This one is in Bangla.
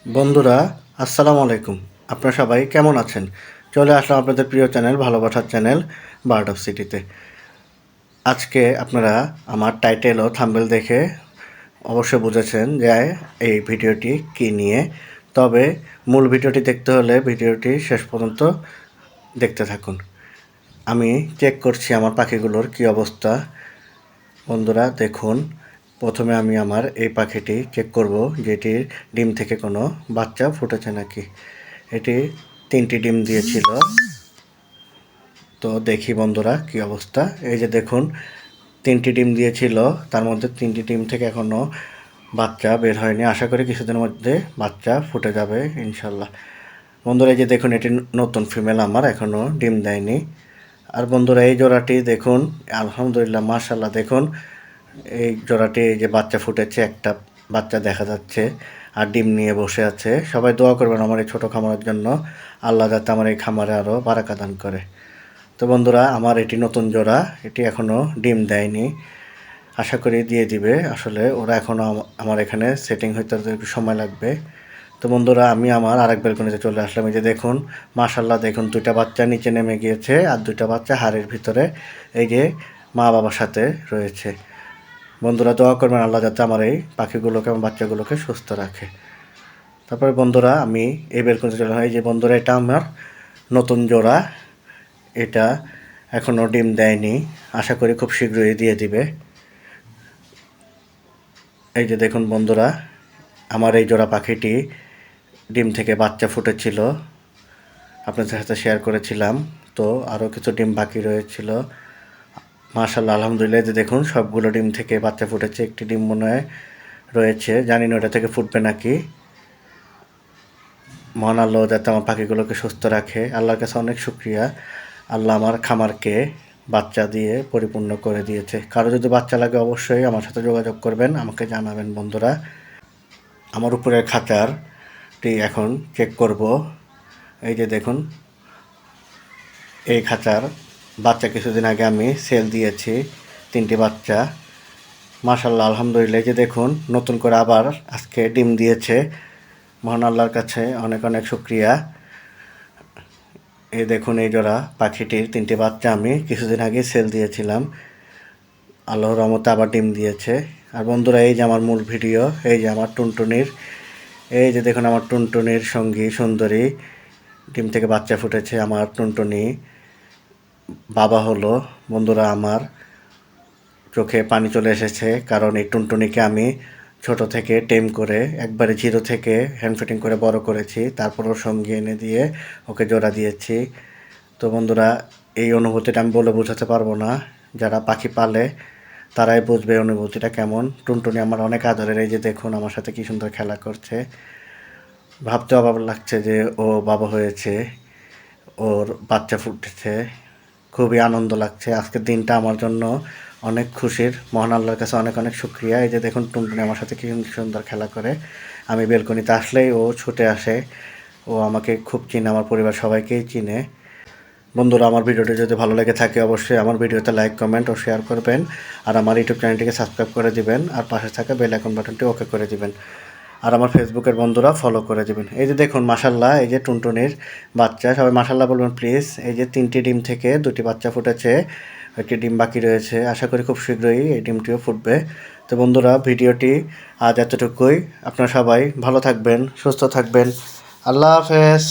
বন্ধুরা, আসসালামু আলাইকুম। আপনারা সবাই কেমন আছেন? চলে আসলাম আপনাদের প্রিয় চ্যানেল, ভালোবাসার চ্যানেল বার্ড অফ সিটিতে। আজকে আপনারা আমার টাইটেল ও থাম্বনেল দেখে অবশ্যই বুঝেছেন যে এই ভিডিওটি কী নিয়ে। তবে মূল ভিডিওটি দেখতে হলে ভিডিওটি শেষ পর্যন্ত দেখতে থাকুন। আমি চেক করছি আমার পাখিগুলোর কী অবস্থা। বন্ধুরা দেখুন, প্রথমে আমি আমার এই পাখিটি চেক করব যে এটির ডিম থেকে কোনো বাচ্চা ফুটেছে নাকি। এটি 3টি ডিম দিয়েছিল। তো দেখি বন্ধুরা কী অবস্থা। এই যে দেখুন, 3টি ডিম দিয়েছিল, তার মধ্যে 3টি ডিম থেকে এখনও বাচ্চা বের হয়নি। আশা করি কিছুদিনের মধ্যে বাচ্চা ফুটে যাবে ইনশাল্লাহ। বন্ধুরা এই যে দেখুন, এটি নতুন ফিমেল, আমার এখনও ডিম দেয়নি। আর বন্ধুরা এই জোড়াটি দেখুন, আলহামদুলিল্লাহ মাশাল্লাহ, দেখুন এই জোড়াটি এই যে বাচ্চা ফুটেছে, একটা বাচ্চা দেখা যাচ্ছে আর ডিম নিয়ে বসে আছে। সবাই দোয়া করবেন আমার এই ছোটো খামারের জন্য, আল্লাহ যাতে আমার এই খামারে আরও বারাকা দান করে। তো বন্ধুরা আমার এটি নতুন জোড়া, এটি এখনও ডিম দেয়নি, আশা করি দিয়ে দিবে। আসলে ওরা এখনও আমার এখানে সেটিং হইতে একটু সময় লাগবে। তো বন্ধুরা আমি আমার আরেক বেলকনিতে চলে আসলাম। এই যে দেখুন মাশাল্লাহ, দেখুন 2টা বাচ্চা নিচে নেমে গিয়েছে আর 2টা বাচ্চা হাড়ের ভিতরে এই যে মা বাবার সাথে রয়েছে। বন্ধুরা দোয়া করবেন আল্লাহ যাতে আমার এই পাখিগুলোকে এবং বাচ্চাগুলোকে সুস্থ রাখে। তারপরে বন্ধুরা আমি এই বেলকনিতে চলে হয় যে বন্ধুরা এটা আমার নতুন জোড়া, এটা এখনও ডিম দেয়নি, আশা করি খুব শীঘ্রই দিয়ে দিবে। এই যে দেখুন বন্ধুরা আমার এই জোড়া পাখিটি ডিম থেকে বাচ্চা ফুটেছিল, আপনাদের সাথে শেয়ার করেছিলাম। তো আরও কিছু ডিম বাকি রয়েছিল। মাশাআল্লাহ আলহামদুলিল্লাহ, যে দেখুন সবগুলো ডিম থেকে বাচ্চা ফুটেছে। একটি ডিম মনে হয় রয়েছে, জানি না ওটা থেকে ফুটবে নাকি। মহান আল্লাহ যাতে আমার পাখিগুলোকে সুস্থ রাখে, আল্লাহর কাছে অনেক শুকরিয়া। আল্লাহ আমার খামারকে বাচ্চা দিয়ে পরিপূর্ণ করে দিয়েছে। কারো যদি বাচ্চা লাগে অবশ্যই আমার সাথে যোগাযোগ করবেন, আমাকে জানাবেন। বন্ধুরা আমার উপরের খাঁচারটি এখন চেক করব। এই যে দেখুন এই খাঁচার বাচ্চা কিছুদিন আগে আমি সেল দিয়েছি, 3টি বাচ্চা। মাশাআল্লাহ আলহামদুলিল্লাহ, যে দেখুন নতুন করে আবার আজকে ডিম দিয়েছে। মহান আল্লাহর কাছে অনেক অনেক শুকরিয়া। এই দেখুন এই জোড়া পাখিটির 3টি বাচ্চা আমি কিছুদিন আগে সেল দিয়েছিলাম, আল্লাহর রহমতে আবার ডিম দিয়েছে। আর বন্ধুরা এই যে আমার মূল ভিডিও, এই যে আমার টুনটুনির, এই যে দেখুন আমার টুনটুনির সঙ্গী সুন্দরী, ডিম থেকে বাচ্চা ফুটেছে। আমার টুনটুনি বাবা হলো। বন্ধুরা আমার চোখে পানি চলে এসেছে, কারণ এই টুনটুনিকে আমি ছোট থেকে টেম করে একবারে 0 থেকে হ্যান্ড ফিটিং করে বড় করেছি, তারপর ওর সঙ্গে এনে দিয়ে ওকে জোড়া দিয়েছি। তো বন্ধুরা এই অনুভূতিটা আমি বলে বোঝাতে পারবো না, যারা পাখি পালে তারাই বুঝবে অনুভূতিটা কেমন। টুনটুনি আমার অনেক আদরের। এই যে দেখুন আমার সাথে কি সুন্দর খেলা করছে, ভাবতে অবাক লাগছে যে ও বাবা হয়েছে, ওর বাচ্চা ফুটেছে, খুবই আনন্দ লাগছে। আজকের দিনটা আমার জন্য অনেক খুশির, মহান আল্লাহর কাছে অনেক অনেক শুকরিয়া। এই যে দেখুন টুনটুনি আমার সাথে কি সুন্দর খেলা করে, আমি বেলকনিতে আসলেই ও ছুটে আসে। ও আমাকে খুব চিনে, আমার পরিবার সবাইকেই চিনে। বন্ধুরা আমার ভিডিওটি যদি ভালো লেগে থাকে অবশ্যই আমার ভিডিওতে লাইক, কমেন্ট ও শেয়ার করবেন। আর আমার ইউটিউব চ্যানেলটিকে সাবস্ক্রাইব করে দিবেন, আর পাশে থাকা বেল আইকন বাটনটি ওকে করে দিবেন। আর আমার ফেসবুকের বন্ধুরা ফলো করে দেবেন। এই যে দেখুন মাশাল্লাহ, এই যে টুনটুনির বাচ্চা, সবাই মাশাল্লাহ বলবেন প্লিজ। এই যে 3টি ডিম থেকে 2টি বাচ্চা ফুটেছে, একটি ডিম বাকি রয়েছে, আশা করি খুব শীঘ্রই এই ডিমটিও ফুটবে। তো বন্ধুরা ভিডিওটি আজ এতটুকুই। আপনারা সবাই ভালো থাকবেন, সুস্থ থাকবেন। আল্লাহ হাফেজ।